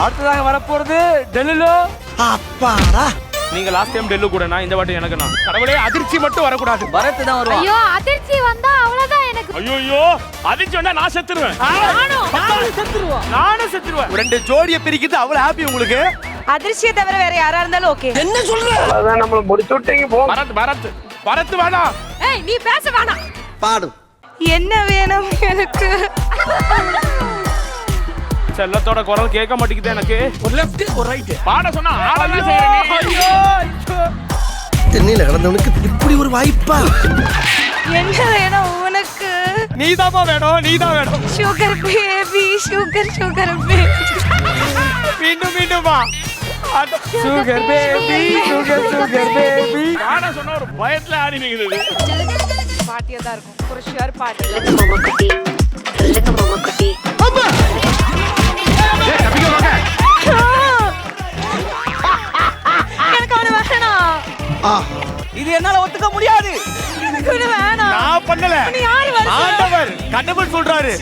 அடுத்ததாக வரப்போறது டெல்லுலோ. அப்பாடா. நீங்க லாஸ்ட் டைம் டெல்லு கூட நான் இந்த வாட்டி எனக்கு நான். கடவுளே அதிர்ச்சி மட்டும் வரக்கூடாது. பரத் தான் வருவான். ஐயோ அதிர்ச்சி வந்தா அவ்வளவுதான் எனக்கு. ஐயோ அதிர்ச்சி வந்தா நான் செத்துருவேன். நானும் செத்துருவேன். ரெண்டு ஜோடியை பிரிக்கிறது அவ்வளவு ஹாப்பி உங்களுக்கு. அதிர்ச்சியை தவிர வேற யாரா இருந்தாலும் ஓகே. என்ன சொல்ற? அதான் நம்மள முடிச்சு விட்டீங்க போ. பரத் வேணாம். ஏய் நீ பேச வேணாம். பாடு. என்ன வேணும் எனக்கு? செல்லத்தோட குரல் கேட்க மாட்டேங்குது எனக்கு. ஒரு லெஃப்ட் ஒரு ரைட். பாட சொன்னா ஆளலாம் செய்றேன் நீ. தென்னையில கடந்தவனுக்கு இப்படி ஒரு வாய்ப்பா? என்ன வேணும் உனக்கு? நீதாமா வேணும், நீதான் வேணும். Sugar baby, sugar sugar baby. மீண்டும் மீண்டும் வா. Sugar baby, sugar sugar baby. பாட சொன்னா ஒரு பயத்துல ஆடி நிக்குது. பாட்டியா தான் இருக்கும். ஒரு ஷுவர் பாட்டி. அம்மா. ஏய் தம்பிங்க வாங்க. எனக்கு அவன வேணாம். இது என்னால ஒத்துக்க முடியாது. எனக்கு வேணாம். நான் பண்ணல. நீ யாரு வர? ஆண்டவர் கடவுள் சொல்றாரு.